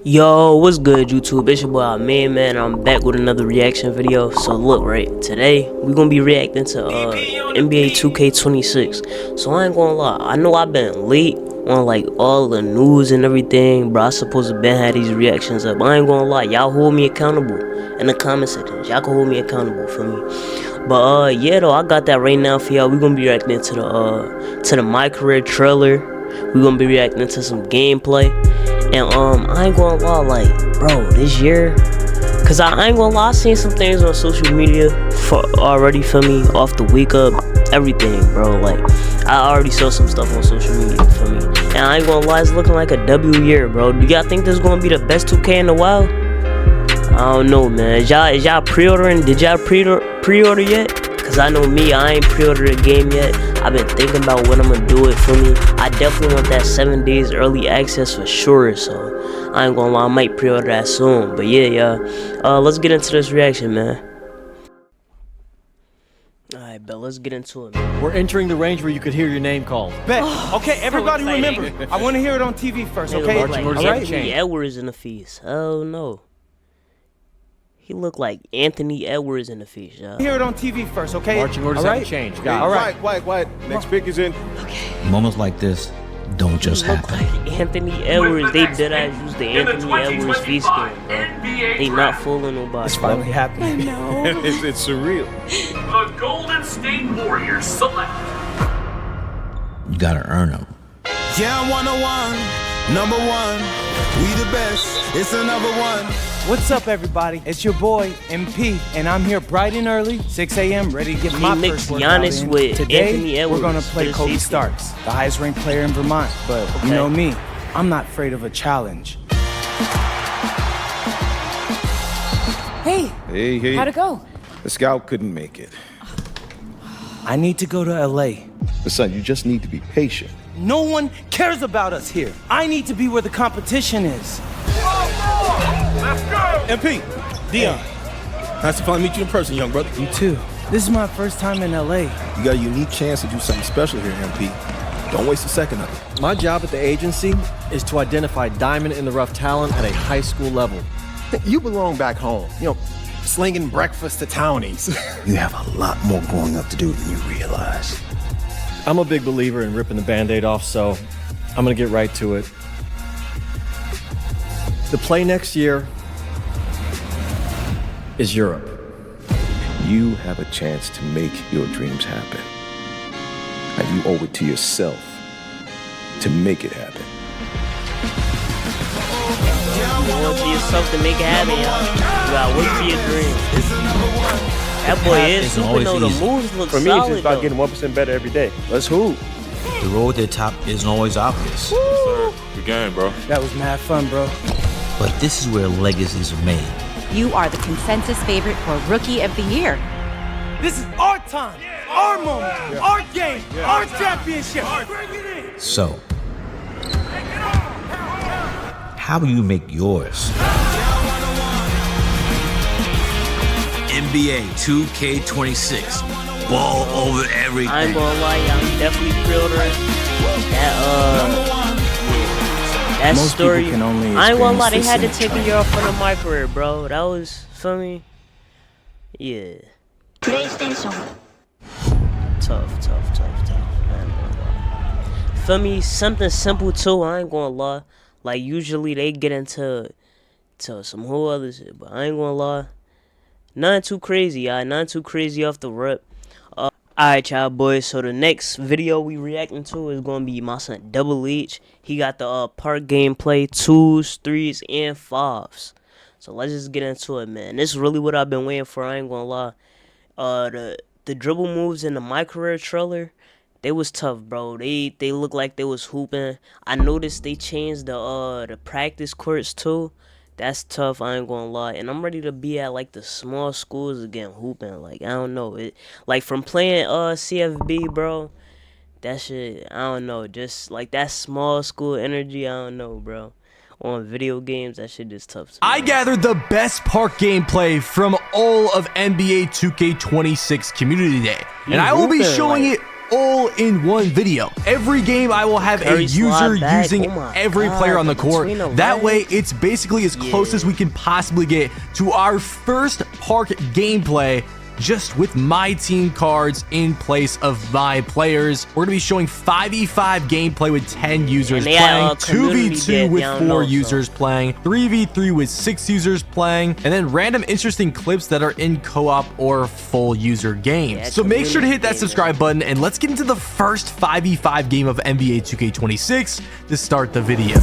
Yo, what's good YouTube? It's your boy Amin, man. I'm back with another reaction video. So look, right, today we're gonna be reacting to NBA 2k26. So I ain't gonna lie, I know I've been late on like all the news and everything, bro. I supposed to been had these reactions up. I ain't gonna lie, y'all hold me accountable in the comment section. Y'all can hold me accountable for me. But yeah though, I got that right now for y'all. We're gonna be reacting to the My Career trailer. We're gonna be reacting to some gameplay. And I ain't gonna lie, like, bro, this year, cause I ain't gonna lie, I seen some things on social media already for me off the week up, everything, bro. Like, I already saw some stuff on social media for me, and I ain't gonna lie, it's looking like a W year, bro. Do y'all think this is gonna be the best 2K in a while? I don't know, man. Is y'all pre-ordering? Did y'all pre-order yet? Cause I know me, I ain't pre-ordered a game yet. I've been thinking about when I'm gonna do it for me. I definitely want that 7 days early access for sure. So I ain't gonna lie, I might pre-order that soon. But yeah, let's get into this reaction, man. Alright, but let's get into it, man. We're entering the range where you could hear your name called. Bet. Okay, everybody remember. I want to hear it on TV first, okay? Like Anthony Edwards in the feast. Oh no. He looked like Anthony Edwards in the feast, y'all. Hear it on TV first, okay? Marching orders haven't changed. Got it. All right. Quiet. Next pick is in. Okay. Moments like this don't just happen. Like Anthony Edwards, they did use the Anthony Edwards feast game, bro. They not fooling nobody. It's finally happening. It's surreal. The Golden State Warriors select. You gotta earn them. Yeah, I'm 101, number one. We the best. It's another one. What's up, everybody? It's your boy MP, and I'm here bright and early, 6 a.m. ready to get my first workout in. With Today, Anthony Edwards, we're gonna play Kobe Starks, the highest ranked player in Vermont. But you know me, I'm not afraid of a challenge. Hey, how'd it go? The scout couldn't make it. I need to go to LA. But son, you just need to be patient. No one cares about us here. I need to be where the competition is. Let's go! MP, Dion. Nice to finally meet you in person, young brother. You too. This is my first time in LA. You got a unique chance to do something special here, MP. Don't waste a second of it. My job at the agency is to identify diamond in the rough talent at a high school level. You belong back home. You know, slinging breakfast to townies. You have a lot more growing up to do than you realize. I'm a big believer in ripping the Band-Aid off, so I'm gonna get right to it. The play next year is Europe. You have a chance to make your dreams happen. And you owe it to yourself to make it happen. You owe it to yourself to make it happen, y'all. You gotta work for your dreams. That boy is super though. The moves look solid. For me, it's just about getting 1% better every day. Let's hoop. The road to the top isn't always obvious. Yes, sir. Good game, bro. That was mad fun, bro. But this is where legacies are made. You are the consensus favorite for Rookie of the Year. This is our time, our moment, our game, our championship. Bring it in. So, how will you make yours? NBA 2k26. Ball over everything. I ain't gonna lie, y'all. I'm definitely pre-ordering that Most story. Can only I ain't gonna lie, they had to this take in a year off from the My Career, bro. That was for me. Yeah. PlayStation. Tough. I ain't gonna lie. For me, something simple too. I ain't gonna lie. Like usually they get into some whole other shit, but I ain't gonna lie. Nothing too crazy, y'all. Nothing too crazy off the rip. Alright, y'all boys. So the next video we reacting to is gonna be my son Double H. He got the park gameplay 2s, 3s, and 5s. So let's just get into it, man. This is really what I've been waiting for. I ain't gonna lie. The dribble moves in the My Career trailer, they was tough, bro. They look like they was hooping. I noticed they changed the practice courts too. That's tough, I ain't gonna lie. And I'm ready to be at like the small schools again hooping. Like I don't know. It like from playing CFB, bro. That shit, I don't know. Just like that small school energy, I don't know, bro. On video games, that shit is tough. I gathered the best park gameplay from all of NBA 2k26 Community Day. And I will be showing it all-in-one video. Every game I will have a user using every player on the court. That way, it's basically as close as we can possibly get to our first park gameplay, just with my team cards in place of my players. We're gonna be showing 5v5 gameplay with 10 users playing, 2v2 with 4 users playing, 3v3 with 6 users playing, and then random interesting clips that are in co-op or full user games. So make sure to hit that subscribe button, and let's get into the first 5v5 game of NBA 2K26 to start the video.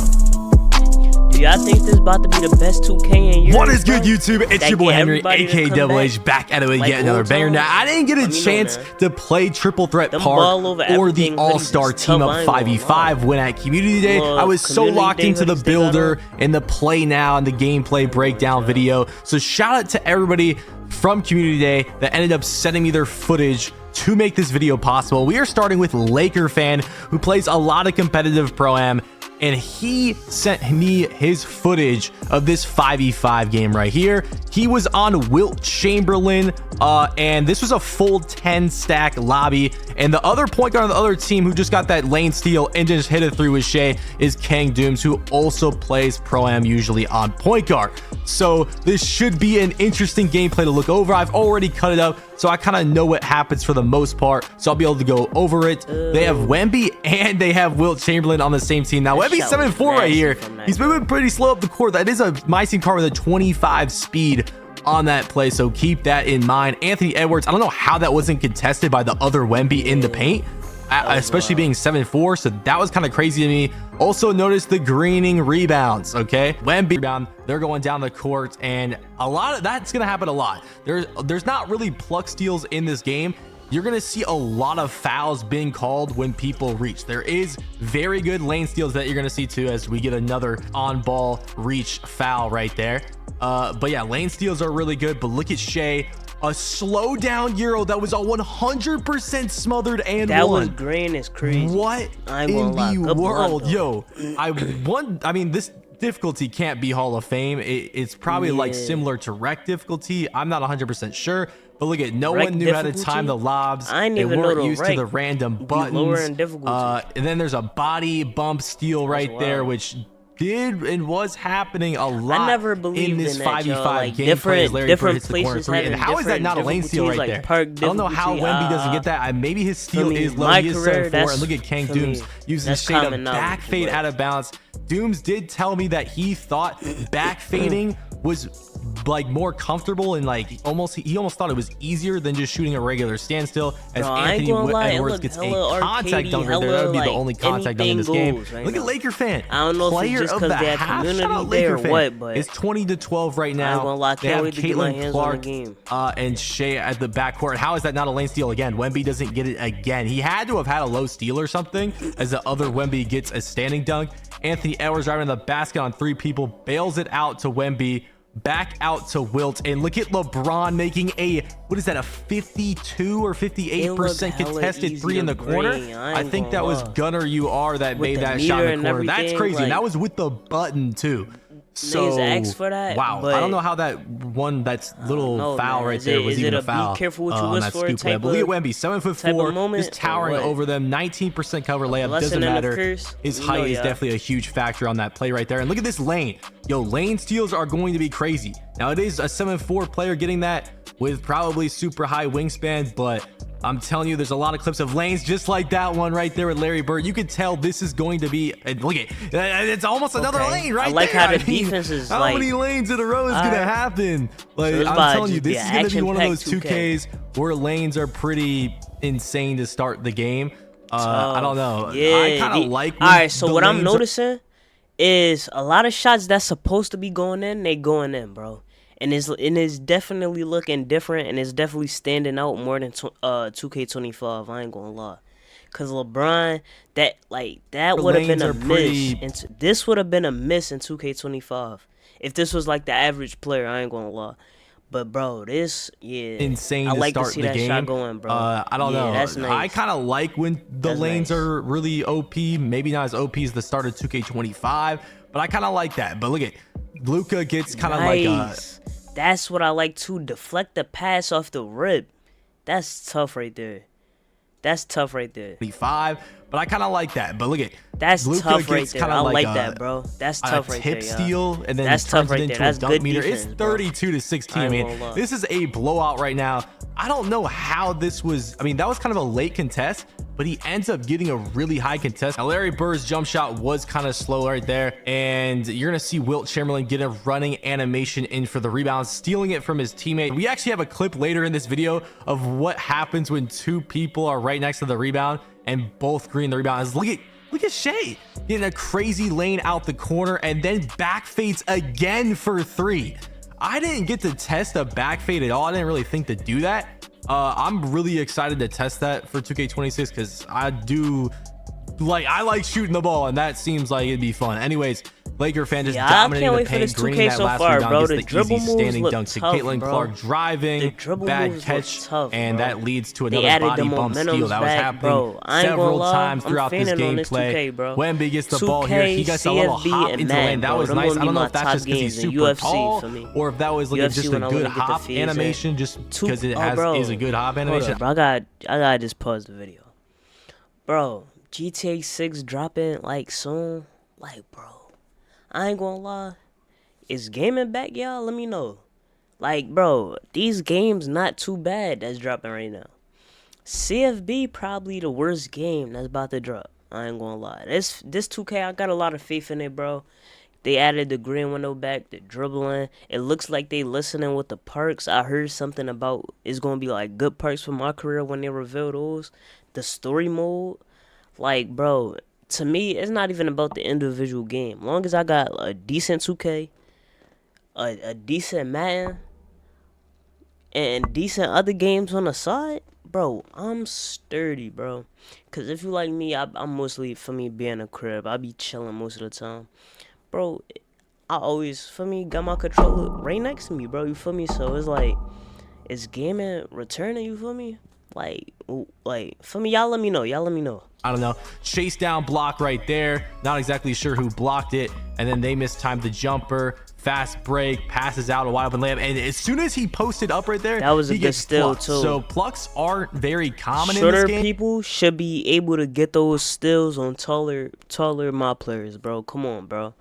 Y'all think this is about to be the best 2K in years? What is good, YouTube? It's your boy Henry, aka Double H, back at it with yet another banger. Now, I didn't get a chance to play Triple Threat Park or the All-Star Team Up 5v5 when at Community Day. I was so locked into the builder and the play now and the gameplay breakdown video. So shout out to everybody from Community Day that ended up sending me their footage to make this video possible. We are starting with Laker Fan, who plays a lot of competitive Pro-Am, and he sent me his footage of this 5v5 game right here. He was on Wilt Chamberlain, and this was a full 10 stack lobby. And the other point guard on the other team who just got that lane steal and just hit it through with Shea is Kang Dooms, who also plays Pro-Am usually on point guard. So this should be an interesting gameplay to look over. I've already cut it up, so I kind of know what happens for the most part, so I'll be able to go over it. They have Wemby and they have Wilt Chamberlain on the same team. Now, Wemby's 7'4" right here. He's moving pretty slow up the court. That is a my team card with a 25 speed on that play, so keep that in mind. Anthony Edwards, I don't know how that wasn't contested by the other Wemby in the paint, especially being 7'4", so that was kind of crazy to me. Also notice the greening rebounds. Okay, Wemby rebound, they're going down the court, and a lot of that's gonna happen a lot. There's not really pluck steals in this game. You're gonna see a lot of fouls being called when people reach. There is very good lane steals that you're gonna see too, as we get another on ball reach foul right there. But yeah, lane steals are really good. But look at Shea, a slow down Euro that was a 100% smothered and that won. Was green is crazy. What in the world? Yo, I mean, this difficulty can't be Hall of Fame. It's probably like similar to rec difficulty. I'm not 100% sure. But look at, no one knew how to time the lobs. I they weren't used to the rec random buttons. Lower in difficulty. And then there's a body bump steal right there, which did and was happening a lot. I never believed in this in 5v5 like gameplay. different places. And how is that not a lane steal right there? I don't know how Wemby doesn't get that. Maybe his steal is low. He is 7'4", and look at Kang Dooms using Shea to back fade out of bounds. Dooms did tell me that he thought back fading was like more comfortable and like he almost thought it was easier than just shooting a regular standstill, as Anthony Edwards gets a contact dunk right there. That would be the only contact dunk in this game. Look at Laker Fan, I don't know player if it's just of the they have half. community Shout out there Laker or what, Fan. but It's 20-12 right now. They have Caitlin Clark and Shea at the backcourt. How is that not a lane steal again? Wemby doesn't get it again. He had to have had a low steal or something, as the other Wemby gets a standing dunk. Anthony Edwards right in the basket on 3 people, bails it out to Wemby, back out to Wilt, and look at LeBron making a, what is that, a 52 or 58% contested 3 in the corner. I think that was Gunner You Are that made that shot in the corner. That's crazy. Like, and that was with the button too. So asked for that, wow, I don't know how that one, that's little foul right there was even a foul. Be careful what you wish for. But look at Wemby, 7'4", just towering over them. 19% cover layup, doesn't matter. His height is definitely a huge factor on that play right there. And look at this lane. Yo, lane steals are going to be crazy. Now it is a 7'4" player getting that with probably super high wingspan, but I'm telling you, there's a lot of clips of lanes just like that one right there with Larry Bird. You can tell this is going to be, look at, it's almost another lane right there. I like how the defense is how many lanes in a row is going to happen? Like, so I'm telling you, this is going to be one of those 2Ks where lanes are pretty insane to start the game. I don't know. I kind of like. All right, so what I'm noticing is a lot of shots that's supposed to be going in, they going in, bro. And it's definitely looking different, and it's definitely standing out more than 2K25. I ain't gonna lie, cause LeBron, that would have been a miss. This would have been a miss in 2K25 if this was like the average player. I ain't gonna lie, but bro, this insane. I like to start to see the that game. shot going, bro. I don't know. That's nice. I kind of like when the lanes are really OP. Maybe not as OP as the start of 2K25, but I kind of like that. But look at Luka gets kind of like a. That's what I like to deflect the pass off the rip. That's tough right there. That's tough right there. 25, but I kind of like that. But look at that's Luka tough right gets there. kinda I like that, bro. That's tough right there. Tip steal, and then that's turns tough right it into there. That's a dunk good meter. defense, It's 32 to 16. I mean, this is a blowout right now. I don't know how this was. I mean, that was kind of a late contest, but he ends up getting a really high contest. Now, Larry Bird's jump shot was kind of slow right there, and you're gonna see Wilt Chamberlain get a running animation in for the rebound, stealing it from his teammate. We actually have a clip later in this video of what happens when two people are right next to the rebound and both green the rebound. Look at Shea getting a crazy lane out the corner and then back fades again for 3. I didn't get to test a back fade at all. I didn't really think to do that. I'm really excited to test that for 2K26 because I like shooting the ball, and that seems like it'd be fun. Anyways, Laker fan just dominating the paint, greening that last rebound, gets the easy standing dunk to Caitlin Clark driving, bad catch, and that leads to another body bump steal. That was happening several times throughout this gameplay. Wemby gets the ball here. He gets a little hop into the lane. That was nice. I don't know if that's just because he's super tall, or if that was like just a good hop animation, just because it is a good hop animation. Bro, I gotta just pause the video. Bro, GTA 6 dropping like soon. Like, bro, I ain't gonna lie. Is gaming back, y'all? Let me know. Like, bro, these games not too bad that's dropping right now. CFB probably the worst game that's about to drop. I ain't gonna lie. This 2K, I got a lot of faith in it, bro. They added the green window back, the dribbling. It looks like they listening with the perks. I heard something about it's gonna be like good perks for my career when they reveal those. The story mode. Like, bro, to me, it's not even about the individual game. Long as I got a decent 2K, a decent Madden, and decent other games on the side, bro, I'm sturdy, bro. Because if you like me, I'm mostly, for me, being a crib. I be chilling most of the time. Bro, I always, for me, got my controller right next to me, bro. You feel me? So it's like, is gaming returning, you feel me? Like, for me, y'all let me know. I don't know. Chase down block right there. Not exactly sure who blocked it. And then they mistimed the jumper. Fast break. Passes out a wide open layup. And as soon as he posted up right there, that was a good steal plucked. too. So plucks aren't very common in Shorter this game. people should be able to get those steals on taller mob players, bro. Come on, bro.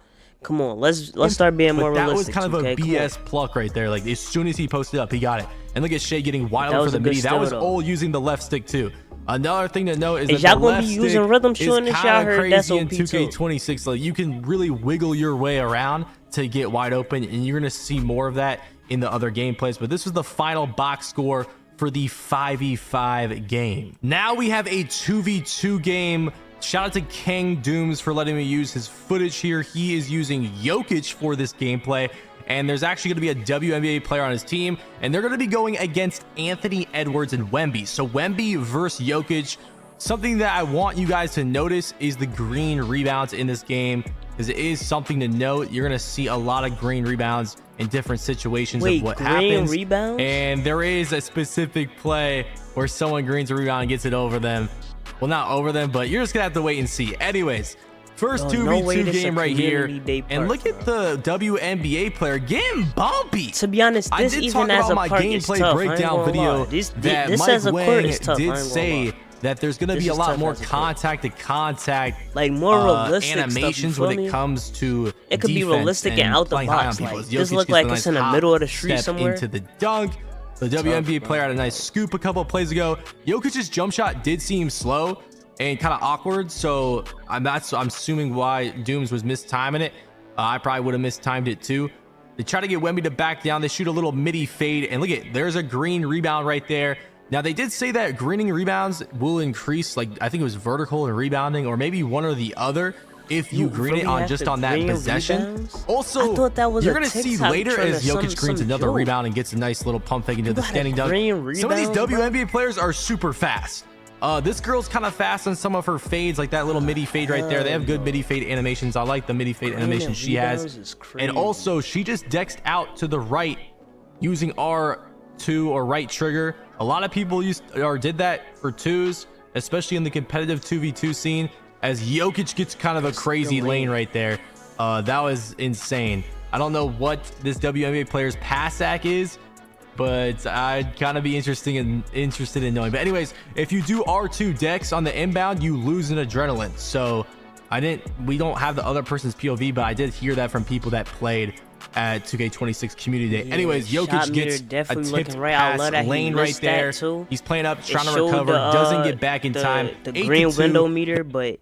Come on, let's start being more realistic. That was kind of a BS pluck right there. Like, as soon as he posted up, he got it. And look at Shea getting wide open for the midi. That was all using the left stick too. Another thing to note is that y'all the gonna left be using rhythm shooting this, y'all heard that's OP in 2K26. Like, you can really wiggle your way around to get wide open, and you're gonna see more of that in the other gameplays. But this was the final box score for the 5v5 game. Now we have a 2v2 game. Shout out to King Dooms for letting me use his footage here. He is using Jokic for this gameplay, and there's actually going to be a WNBA player on his team, and they're going to be going against Anthony Edwards and Wemby. So Wemby versus Jokic. Something that I want you guys to notice is the green rebounds in this game, because it is something to note. You're going to see a lot of green rebounds in different situations of what happens. Rebounds? And there is a specific play where someone greens a rebound and gets it over them. Well, not over them, but you're just gonna have to wait and see. Anyways, first 2v2 game right here, and look at the WNBA player getting bumpy. To be honest, this I did even talk as about a my park gameplay breakdown video that Mike Wang did say that there's gonna be a lot more contact to contact, like more realistic animations stuff, when it comes to it could be realistic and out the box. Like, this look like it's in the middle of the street somewhere. Into the dunk. The WNBA player had a nice scoop a couple of plays ago. Jokic's jump shot did seem slow and kind of awkward, so I'm assuming why Dooms was mistiming it. I probably would have mistimed it too. They try to get Wemby to back down. They shoot a little midi fade, and look at, there's a green rebound right there. Now, they did say that greening rebounds will increase, like, I think it was vertical and rebounding, or maybe one or the other, if you green really it on just on that possession. Rebounds? Also, I thought that was you're going to see later as Jokic greens another joke. Rebound and gets a nice little pump fake into the standing dunk. Some of these WNBA players are super fast. This girl's kind of fast on some of her fades, like that little midi fade right there. They have good midi fade animations. I like the midi fade animation she has. And also, she just dexed out to the right using R2 or right trigger. A lot of people did that for twos, especially in the competitive 2v2 scene, as Jokic gets kind of a crazy lane right there. That was insane. I don't know what this WNBA player's pass sack is, but I'd kind of be interested in knowing. But anyways, if you do R2 decks on the inbound, you lose an adrenaline. So we don't have the other person's POV, but I did hear that from people that played at 2K26 community day. Anyways, Jokic gets a tipped pass lane right there. He's playing up, trying to recover, doesn't get back in time. The green window meter, but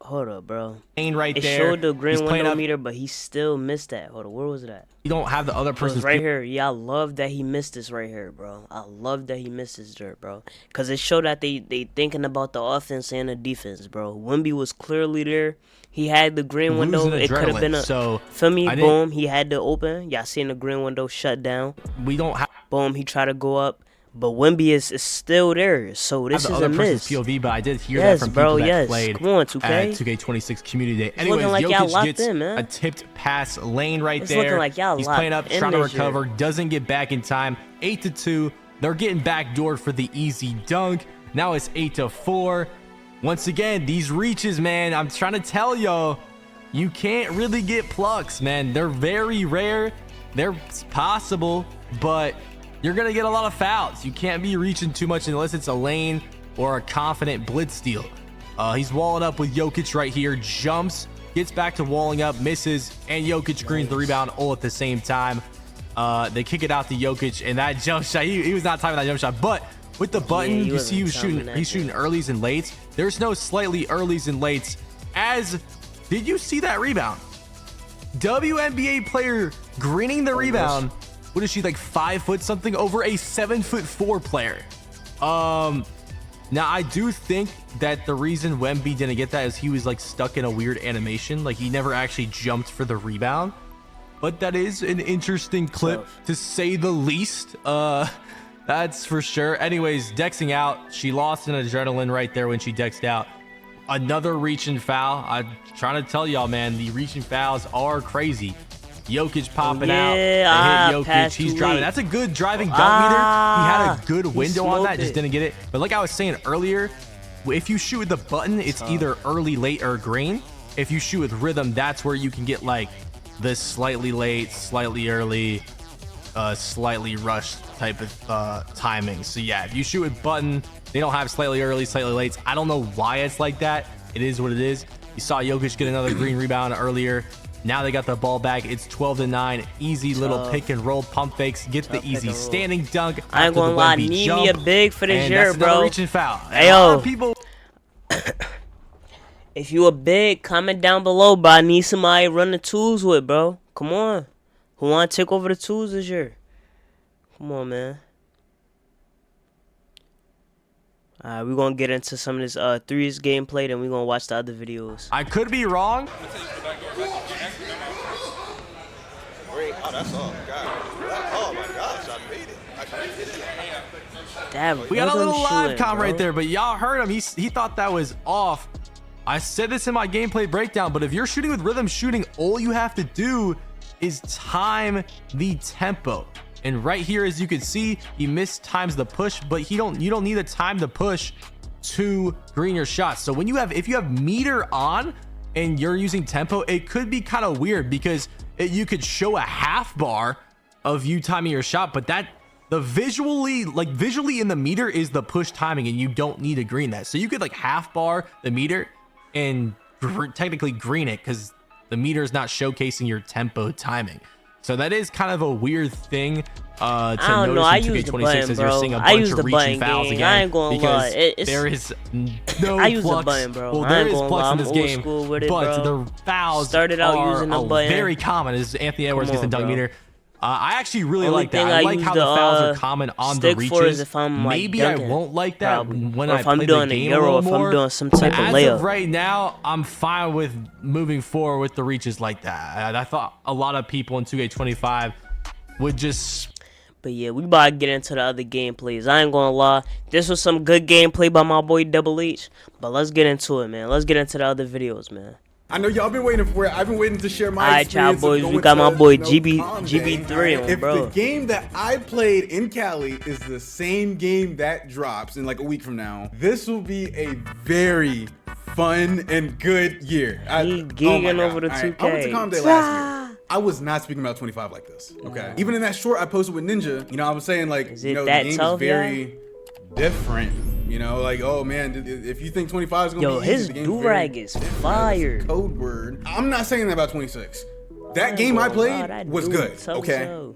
hold up, bro. Lane right there. It showed the green window meter, but he still missed that. Hold on, where was it at? You don't have the other person's right here. Yeah, I love that he missed this right here, bro. I love that he missed this dirt, bro. Cause it showed that they thinking about the offense and the defense, bro. Wemby was clearly there. He had the green window. It could have been a feel me. Boom. He had to open. Y'all seen the green window shut down. We don't have. Boom. He tried to go up. But Wemby is still there, so this is a miss. POV, but I did hear that from people that played Come on, 2K. At 2K26 Community Day. Anyways, like Jokic gets a tipped pass lane right there. Like he's playing up, trying to recover, doesn't get back in time. 8-2. They're getting backdoored for the easy dunk. Now it's 8-4. Once again, these reaches, man, I'm trying to tell y'all, you can't really get plucks, man. They're very rare. They're possible, but you're going to get a lot of fouls. You can't be reaching too much unless it's a lane or a confident blitz steal. He's walling up with Jokic right here. Jumps, gets back to walling up, misses, and Jokic greens the rebound all at the same time. They kick it out to Jokic, and that jump shot, he was not timing that jump shot. But with the button, you see he's shooting earlies and lates. There's no slightly earlies and lates. Did you see that rebound? WNBA player greening the rebound. What is she, like 5 foot something over a 7'4" player? Now I do think that the reason Wemby didn't get that is he was like stuck in a weird animation. Like he never actually jumped for the rebound. But that is an interesting clip to say the least. That's for sure. Anyways, dexing out. She lost an adrenaline right there when she dexed out. Another reaching foul. I'm trying to tell y'all, man, the reaching fouls are crazy. Jokic popping out. They hit Jokic. He's driving. That's a good driving dunk meter. He had a good window on that. Just didn't get it. But like I was saying earlier, if you shoot with the button, it's either early, late, or green. If you shoot with rhythm, that's where you can get like this slightly late, slightly early, slightly rushed type of timing. So yeah, if you shoot with button, they don't have slightly early, slightly late. I don't know why it's like that. It is what it is. You saw Jokic get another green rebound earlier. Now they got the ball back. It's 12-9. Easy little pick and roll pump fakes. Get the easy standing dunk. I ain't gonna lie. Need me a big for this year, bro. Reaching foul. Hey, yo. If you a big, comment down below, bro. I need somebody run the twos with, bro. Come on. Who want to take over the twos this year? Come on, man. Alright, we're gonna get into some of this threes gameplay, then we're gonna watch the other videos. I could be wrong. Oh, that's all. God. Oh my gosh, I made it. Damn, we got a little live com right there, but y'all heard him. He thought that was off. I said this in my gameplay breakdown, but if you're shooting with rhythm shooting, all you have to do is time the tempo. And right here, as you can see, he mistimes the push, but you don't need a time to push to green your shots. So when if you have meter on and you're using tempo, it could be kind of weird because you could show a half bar of you timing your shot, but visually in the meter is the push timing, and you don't need to green that. So you could like half bar the meter and technically green it because the meter is not showcasing your tempo timing. So that is kind of a weird thing to notice in 2K26 as you're seeing a bunch of reaching fouls again. I ain't gonna lie. There is no I use flux. the button, bro. Well, there is flux in this game, but the fouls started out using the button. Very common as Anthony Edwards gets the dunk meter. I actually really like that. I like how the fouls are common on the reaches. Maybe I won't like that when I play the game a little more. If I'm doing some type of layup. As of right now, I'm fine with moving forward with the reaches like that. I thought a lot of people in 2K25 would just... But yeah, we about to get into the other gameplays. I ain't gonna lie. This was some good gameplay by my boy Double H. But let's get into it, man. Let's get into the other videos, man. I know y'all been waiting for it. I've been waiting to share my experience. Alright, y'all boys, we got my boy GB3 on, bro. If the game that I played in Cali is the same game that drops in like a week from now, this will be a very fun and good year. He gigging over the 2K. I went to Calm Day last year. I was not speaking about 25 like this. Okay. Even in that short I posted with Ninja, you know, I was saying like, you know, the game is very different. You know, like, oh man, if you think 25 is gonna be easy, his do-rag is fire. Code word. I'm not saying that about 26. That game I played was good, okay?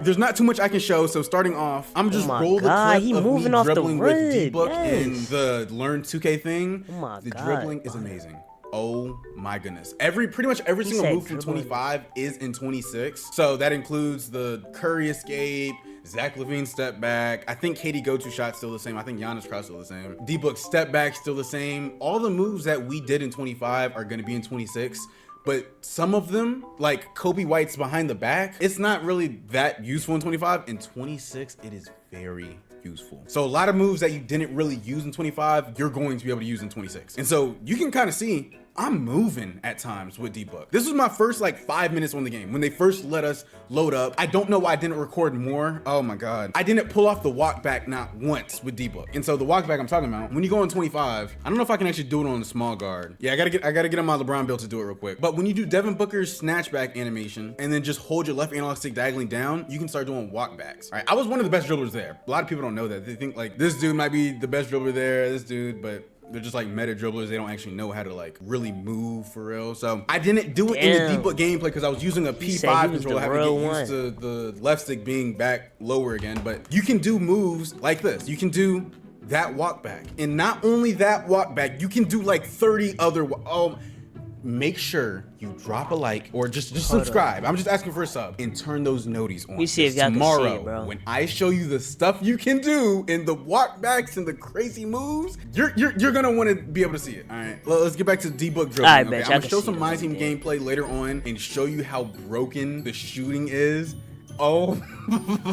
There's not too much I can show, so starting off, I'm just roll the clip of me dribbling with D-Book in the Learn 2K thing. The dribbling is amazing. Oh my goodness. Pretty much every single move from 25 is in 26. So that includes the Curry escape, Zach LaVine step back. I think KD go-to shot's still the same. I think Giannis cross still the same. D-Book step back still the same. All the moves that we did in 25 are gonna be in 26. But some of them, like Kobe White's behind the back, it's not really that useful in 25. In 26, it is very useful. So a lot of moves that you didn't really use in 25, you're going to be able to use in 26. And so you can kind of see I'm moving at times with D-Book. This was my first like 5 minutes on the game. When they first let us load up, I don't know why I didn't record more. Oh my God. I didn't pull off the walk back not once with D-Book. And so the walk back I'm talking about, when you go on 25, I don't know if I can actually do it on the small guard. Yeah, I gotta get on my LeBron build to do it real quick. But when you do Devin Booker's snatchback animation and then just hold your left analog stick diagonally down, you can start doing walk backs. All right, I was one of the best dribblers there. A lot of people don't know that. They think like this dude might be the best dribbler there, this dude, but they're just like meta dribblers. They don't actually know how to like really move for real. So I didn't do it in the D-Book gameplay because I was using a P5 controller. I have to get used to the left stick being back lower again. But you can do moves like this. You can do that walk back. And not only that walk back, you can do like 30 other, make sure you drop a like or just subscribe. I'm just asking for a sub and turn those noties on. We see if y'all tomorrow can see it, bro. When I show you the stuff you can do in the walk backs and the crazy moves, you're gonna want to be able to see it. All right, well, let's get back to D-Book dribbling. I okay? bet I'm gonna show some my team gameplay later on and show you how broken the shooting is. Oh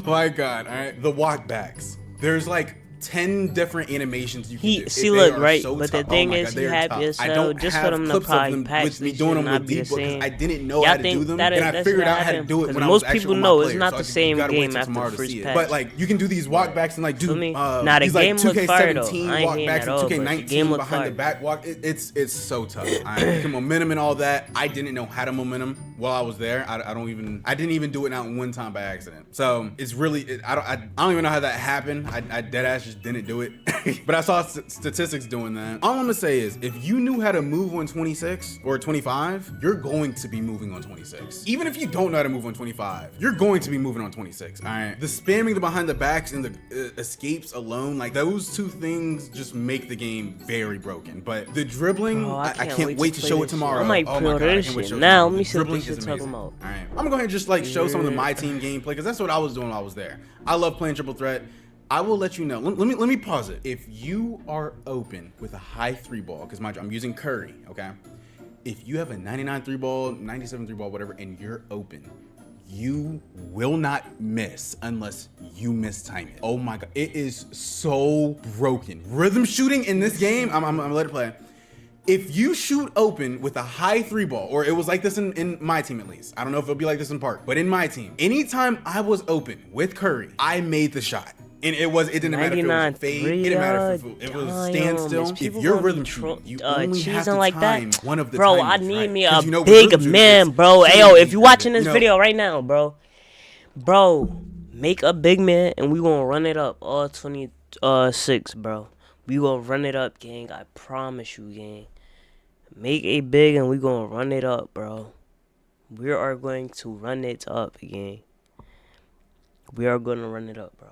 my God! All right, the walk backs. There's like 10 different animations you can do. See, look, right, so but the thing is, he happy as hell just for them to probably patch me doing them with D-Book because I didn't know how to do them, and I figured out how to do it when I was actually on my player. Most people know it's not the same game after the first patch. But like, you can do these walk backs and like do these like 2K17 walk backs and 2K19 behind the back walk. It's so tough. You can momentum and all that. I didn't know how to momentum while I was there. I didn't even do it out one time by accident. So it's really, I don't even know how that happened. I dead ass just didn't do it. But I saw statistics doing that. All I'm gonna say is, if you knew how to move on 26 or 25, you're going to be moving on 26. Even if you don't know how to move on 25, you're going to be moving on 26. All right. The spamming the behind the backs and the escapes alone, like those two things just make the game very broken. But the dribbling, I can't wait to show it tomorrow. I might pro this shit. Now let me see what this shit talking about. All right. I'm gonna go ahead and just like show some of the my team gameplay because that's what I was doing while I was there. I love playing triple threat. I will let you know. Let me pause it. If you are open with a high 3-ball, because I'm using Curry, okay? If you have a 99 3-ball, 97 3-ball, whatever, and you're open, you will not miss unless you mistime it. Oh my God, it is so broken. Rhythm shooting in this game, I'm gonna let it play. If you shoot open with a high 3-ball, or it was like this in my team at least. I don't know if it'll be like this in Park, but in my team, anytime I was open with Curry, I made the shot. And it didn't matter if it was fade, it didn't matter if it was standstill. If you're rhythm shooting, you only have to like time one of the bro, timings, I need right? me a big man, bro. Hey, yo, if you watching this video right now, bro, make a big man and we gonna run it up all 26, bro. We gonna run it up, gang. I promise you, gang. Make a big and we gonna run it up, bro. We are going to run it up, gang. We are gonna run it up, bro.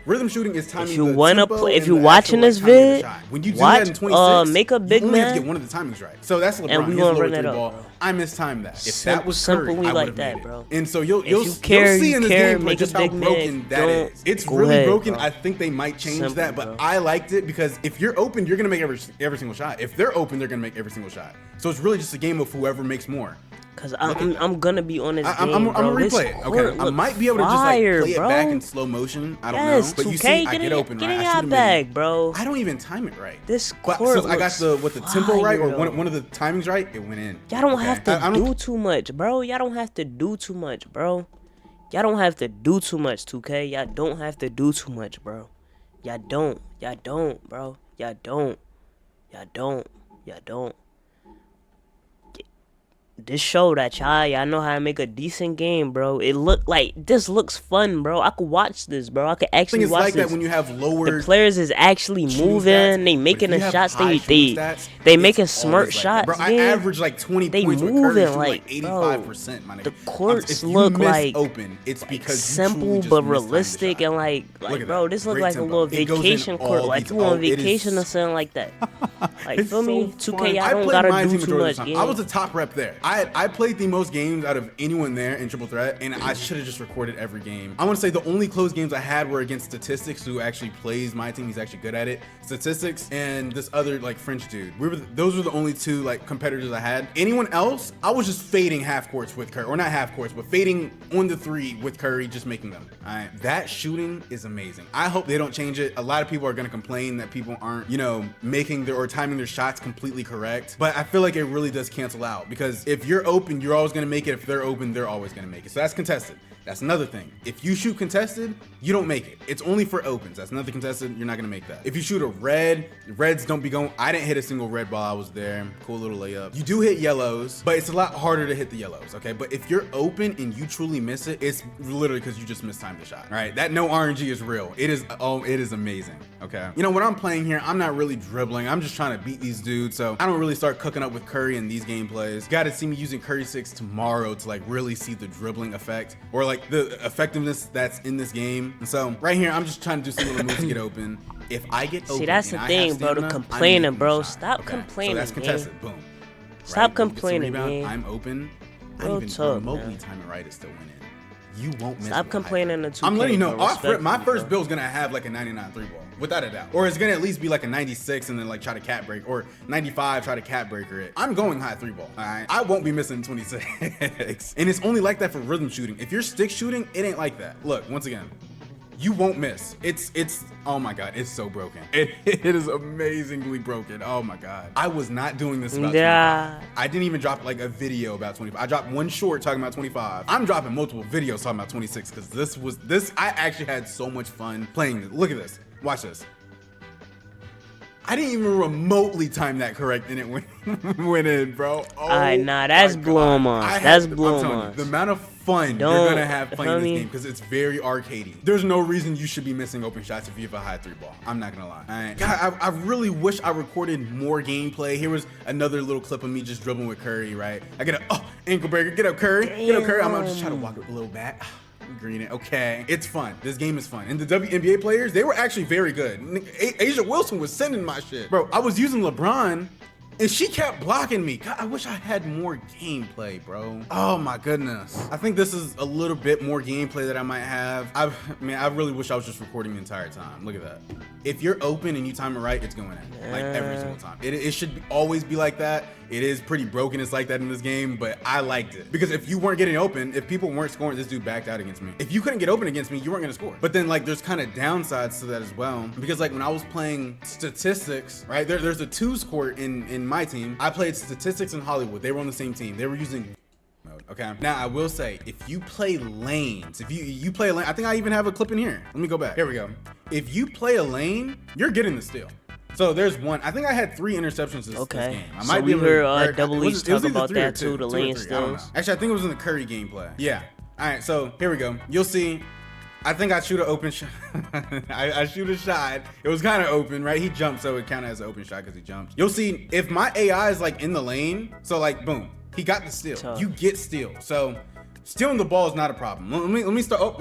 Rhythm shooting is timing. If you wanna play, if you watching this vid, when you do that in 26, make a big you only have man. to get one of the timings right. So that's LeBron. And we gonna run it up, bro. I mistimed that. If that was Curry, simply I like would that, have made bro. it. And so you'll care, see in this gameplay make just a how big broken man. that is. It's Go really ahead, broken. bro. I think they might change Simple, that, but bro. I liked it because if you're open, you're gonna make every single shot. If they're open, they're gonna make every single shot. So it's really just a game of whoever makes more. Cause I'm gonna be on this game, I'm bro. gonna replay it. Okay, I might be able to just like play it back in slow motion. I don't know, but you see, I get open, right? I shoot back, bro. I don't even time it right. This but court since I got the tempo right or though. one of the timings right, it went in. Y'all don't have to do too much, bro. Y'all don't have to do too much, bro. Y'all don't have to do too much, 2K. Y'all don't have to do too much, bro. Y'all don't, bro. Y'all don't. this show that y'all know how to make a decent game, bro. It look like this looks fun, bro. I could watch this, bro. I could actually watch like this. That when you have lower the players is actually moving, they making the shots, they making smart shots. Bro, I average like 20 points with Curry, like 85%, my nigga. The courts look like open. It's because simple but realistic and like bro, this look like a little vacation court, like you on vacation or something like that. Like feel me? 2K, I don't gotta do too much. I was a top rep there. I played the most games out of anyone there in Triple Threat, and I should have just recorded every game. I want to say the only close games I had were against Statistics, who actually plays my team. He's actually good at it. Statistics and this other like French dude. Those were the only two like competitors I had. Anyone else, I was just fading half courts with Curry, or not half courts, but fading on the three with Curry, just making them. All right, that shooting is amazing. I hope they don't change it. A lot of people are gonna complain that people aren't, you know, making their or timing their shots completely correct, but I feel like it really does cancel out, because if you're open, you're always gonna make it. If they're open, they're always gonna make it. So that's contested. That's another thing. If you shoot contested, you don't make it. It's only for opens. That's another contested. You're not gonna make that. If you shoot a red, reds don't be going. I didn't hit a single red while I was there. Cool little layup. You do hit yellows, but it's a lot harder to hit the yellows, okay? But if you're open and you truly miss it, it's literally because you just mistimed the shot, right? That no RNG is real. It is, oh, it is amazing, okay? You know, when I'm playing here, I'm not really dribbling. I'm just trying to beat these dudes, so I don't really start cooking up with Curry in these gameplays. You gotta see me using Curry 6 tomorrow to like really see the dribbling effect, or like the effectiveness that's in this game. And so right here, I'm just trying to do some little moves to get open. If I get open, see, that's the thing, bro. The complaining, bro. Stop complaining. So that's contested. Boom. Stop complaining, man. I'm open. I even remotely time it right is still winning. You won't miss. Stop complaining. I'm letting you know. My first build is gonna have like a 99 3 ball, without a doubt, or it's gonna at least be like a 96 and then like try to cat break, or 95 try to cat breaker it. I'm going high 3 ball. All right, I won't be missing 26, and it's only like that for rhythm shooting. If you're stick shooting, it ain't like that. Look, once again, you won't miss. It's oh my god, it's so broken. It is amazingly broken. Oh my god, I was not doing this about 25. I didn't even drop like a video about 25. I dropped one short talking about 25. I'm dropping multiple videos talking about 26 because this I actually had so much fun playing this. Look at this. Watch this. I didn't even remotely time that correct, and it went in, bro. Oh, nah, that's blowing on. That's blowing on. The amount of fun you're gonna have playing this game, because it's very arcadey. There's no reason you should be missing open shots if you have a high 3 ball. I'm not gonna lie. All right. God, I really wish I recorded more gameplay. Here was another little clip of me just dribbling with Curry, right? I get a ankle breaker. Get up, Curry. Get up, Curry. I'm just trying to walk it a little back. Green it. Okay, it's fun. This game is fun. And the WNBA players, they were actually very good. Asia Wilson was sending my shit. Bro, I was using LeBron and she kept blocking me. God, I wish I had more gameplay, bro. Oh my goodness. I think this is a little bit more gameplay that I might have. I really wish I was just recording the entire time. Look at that. If you're open and you time it right, it's going in. Like every single time. It should always be like that. It is pretty broken. It's like that in this game, but I liked it. Because if you weren't getting open, if people weren't scoring, this dude backed out against me. If you couldn't get open against me, you weren't gonna score. But then like there's kind of downsides to that as well. Because like when I was playing Statistics, right? There's a 2s court in my team. I played Statistics and Hollywood. They were on the same team. They were using mode. Okay. Now I will say, if you play lanes, if you play a lane, I think I even have a clip in here. Let me go back. Here we go. If you play a lane, you're getting the steal. So there's one. I think I had 3 interceptions this game. I might be heard Double H talk about that too, the lane steals. Actually, I think it was in the Curry gameplay. Yeah. All right, so here we go. You'll see. I think I shoot an open shot. I shoot a shot. It was kind of open, right? He jumped, so it counted as an open shot because he jumped. You'll see if my AI is like in the lane. So like, boom, he got the steal. You get steal. So stealing the ball is not a problem. Let me start.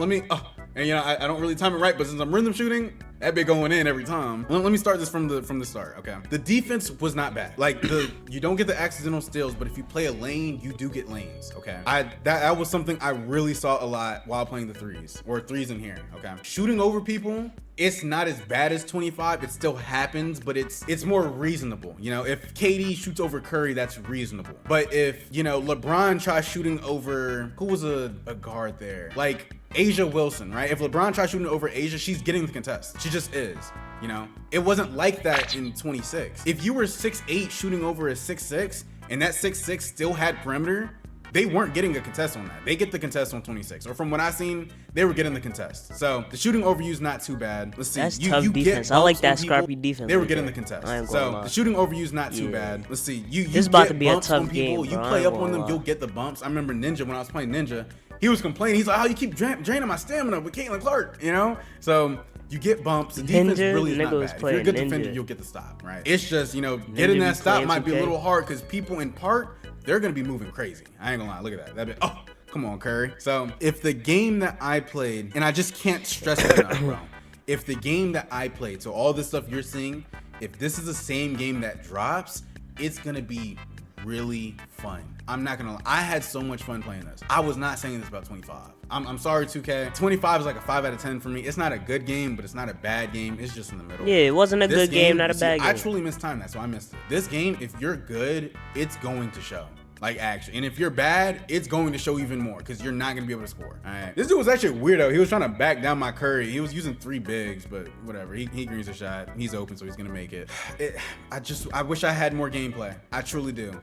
And you know, I don't really time it right, but since I'm rhythm shooting, that bit going in every time. Let me start this from the start, okay? The defense was not bad. Like you don't get the accidental steals, but if you play a lane, you do get lanes, okay? That was something I really saw a lot while playing the 3s, or 3s in here, okay? Shooting over people, it's not as bad as 25. It still happens, but it's more reasonable. You know, if KD shoots over Curry, that's reasonable. But if, you know, LeBron tries shooting over, who was a guard there? Like Asia Wilson, right? If LeBron tries shooting over Asia, she's getting the contest. She just is, you know? It wasn't like that in 26. If you were 6'8" shooting over a 6'6", and that 6'6" still had perimeter, they weren't getting a contest on that. They get the contest on 26, or from what I seen, they were getting the contest. So the shooting overview is not too bad. Let's see. That's tough defense. I like that scrappy defense. They were getting the contest. So the shooting overview is not too bad. Let's see. You this about to be a tough tough game. Bro. You play up on them, you'll get the bumps. I remember Ninja, when I was playing Ninja, he was complaining. He's like, "Oh, you keep draining my stamina with Caitlin Clark," you know? So you get bumps. The defense really is not bad. If you're a good defender, you'll get the stop, right? It's just, you know, getting that stop might be a little hard because people in part, they're going to be moving crazy. I ain't gonna lie. Look at that. Oh, come on, Curry. So if the game that I played, and I just can't stress that enough, bro. If the game that I played, so all this stuff you're seeing, if this is the same game that drops, it's going to be really fun. I'm not gonna lie. I had so much fun playing this. I was not saying this about 25. I'm sorry, 2K. 25 is like a 5 out of 10 for me. It's not a good game, but it's not a bad game. It's just in the middle. Yeah, it wasn't a good game, not a bad game. I truly missed time that, so I missed it. This game, if you're good, it's going to show. Like, actually. And if you're bad, it's going to show even more because you're not going to be able to score. All right. This dude was actually a weirdo. He was trying to back down my Curry. He was using 3 bigs, but whatever. He greens a shot. He's open, so he's going to make it. I wish I had more gameplay. I truly do.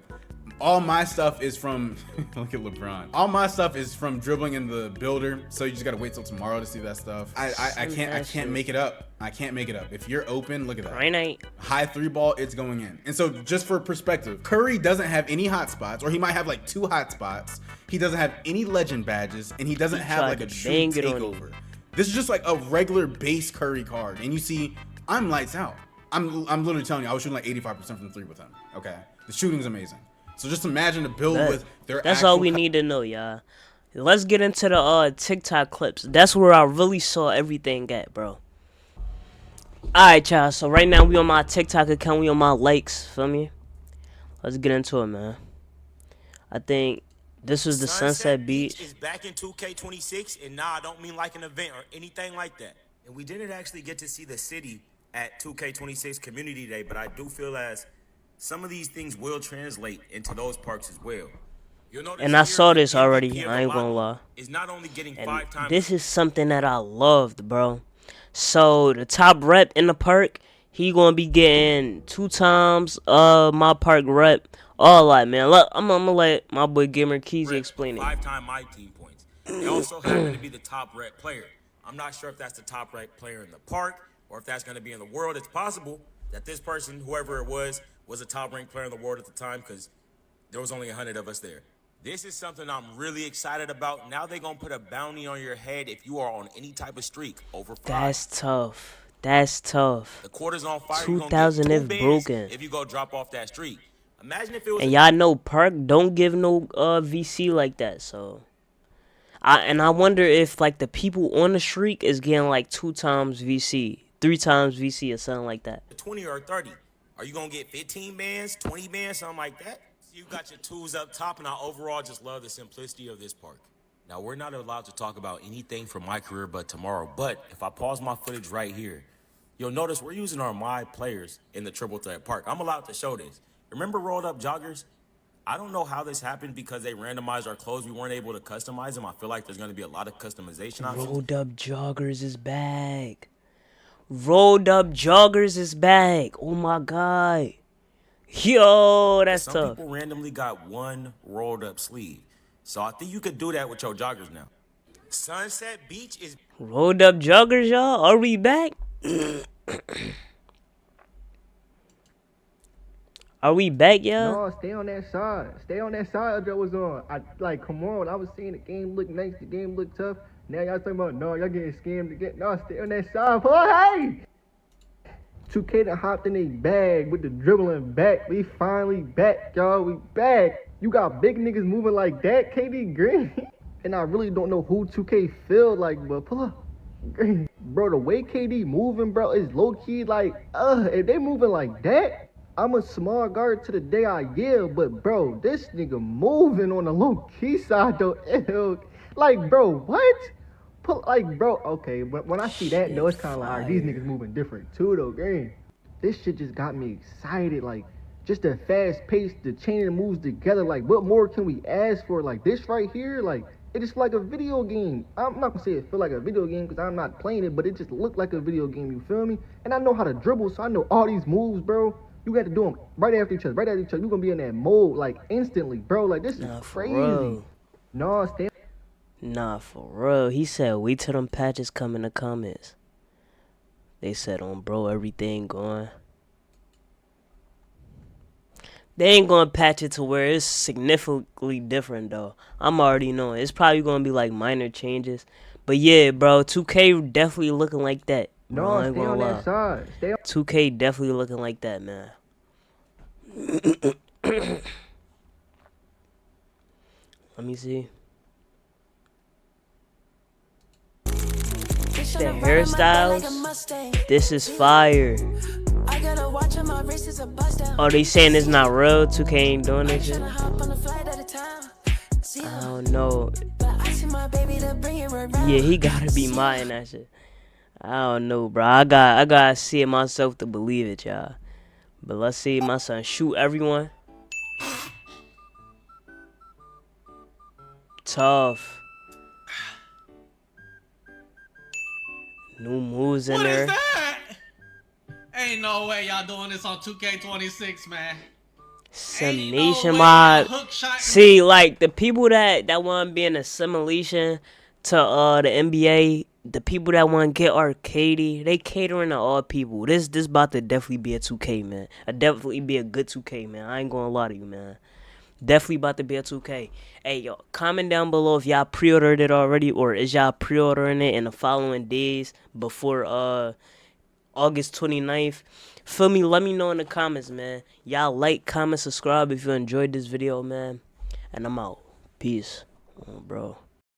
All my stuff is from, look at LeBron. All my stuff is from dribbling in the builder. So you just got to wait till tomorrow to see that stuff. I can't make it up. I can't make it up. If you're open, look at that. Right. High 3 ball, it's going in. And so just for perspective, Curry doesn't have any hot spots, or he might have like 2 hot spots. He doesn't have any legend badges, and he doesn't have like a true takeover. This is just like a regular base Curry card. And you see, I'm lights out. I'm literally telling you, I was shooting like 85% from 3 with him. Okay. The shooting's amazing. So just imagine a build with their That's all we need to know, y'all. Let's get into the TikTok clips. That's where I really saw everything at, bro. Alright, y'all. So right now we on my TikTok account. We on my likes. Feel me? Let's get into it, man. I think this was the Sunset Beach. Is back in 2K26, and nah, I don't mean like an event or anything like that. And we didn't actually get to see the city at 2K26 Community Day, but I do feel as some of these things will translate into those parks as well. And I saw this already. I ain't gonna lie. Is not only getting 5 And times. this is something that I loved, bro. So the top rep in the park, he gonna be getting 2 times my park rep. All that, man. Look, I'm gonna let my boy Gamer Keezy explain it. 5-time my team points. They also happen to be the top rep player. I'm not sure if that's the top rep player in the park or if that's gonna be in the world. It's possible that this person, whoever it was a top ranked player in the world at the time because there was only 100 of us there. This is something I'm really excited about. Now they're going to put a bounty on your head if you are on any type of streak over 5. That's tough. That's tough. The quarter's on fire. 2,000 if broken. If you go drop off that streak. Imagine if it was. And y'all know Park don't give no VC like that. So, I wonder if like the people on the streak is getting like 2 times VC, 3 times VC or something like that. 20 or 30. Are you going to get 15 bands, 20 bands, something like that? You got your 2s up top, and I overall just love the simplicity of this park. Now, we're not allowed to talk about anything from my career but tomorrow, but if I pause my footage right here, you'll notice we're using our my players in the triple threat park. I'm allowed to show this. Remember rolled up joggers? I don't know how this happened because they randomized our clothes. We weren't able to customize them. I feel like there's going to be a lot of customization options. Rolled up joggers is back. Rolled up joggers is back. Oh my god. Yo, that's tough. Some people randomly got 1 rolled up sleeve. So I think you could do that with your joggers now. Sunset Beach is rolled up joggers, y'all. Are we back? Are we back, y'all? No, stay on that side. Stay on that side that was on. Come on. I was saying the game looked nice, the game looked tough. Now y'all talking about, no, y'all getting scammed again. No, stay on that side. Oh, hey! 2K done hopped in a bag with the dribbling back. We finally back, y'all. We back. You got big niggas moving like that, KD Green. And I really don't know who 2K feel like, but pull up. Bro, the way KD moving, bro, is low-key like, if they moving like that, I'm a small guard to the day I yell, but bro, this nigga moving on the low-key side though. Ew. Like, bro, what? Bro, okay, but when I see that, though, it's kind of like, all right, these niggas moving different too, though, gang. This shit just got me excited, like, just the fast pace, the chain of moves together, like, what more can we ask for? Like, this right here, like, it just feel like a video game. I'm not gonna say it feel like a video game because I'm not playing it, but it just looked like a video game, you feel me? And I know how to dribble, so I know all these moves, bro. You got to do them right after each other, right after each other. You gonna be in that mode like instantly, bro. Like this is crazy. Real. No, stay. Nah, for real. He said, wait till them patches come in the comments. They said on bro, everything going. They ain't gonna patch it to where it's significantly different though. I'm already knowing. It's probably gonna be like minor changes. But yeah, bro, 2K definitely looking like that. Bro, No, I ain't stay gonna on lie. that side. Stay on. 2K definitely looking like that, man. Let me see. The hairstyles. This is fire. Oh, they saying it's not real? 2K ain't doing this shit? I don't know. Yeah, he gotta be modding that shit. I don't know, bro. I gotta see it myself to believe it, y'all. But let's see my son shoot everyone. Tough. New moves in there. What is that? Ain't no way y'all doing this on 2K26, man. Simulation mod. See, like the people that want to be in a simulation to the NBA, the people that want to get arcadey, they catering to all people. This about to definitely be a 2K, man. Definitely be a good 2K, man. I ain't gonna lie to you, man. Definitely about to be a 2K. Hey, yo, comment down below if y'all pre-ordered it already, or is y'all pre-ordering it in the following days before August 29th. Feel me? Let me know in the comments, man. Y'all like, comment, subscribe if you enjoyed this video, man. And I'm out. Peace, bro.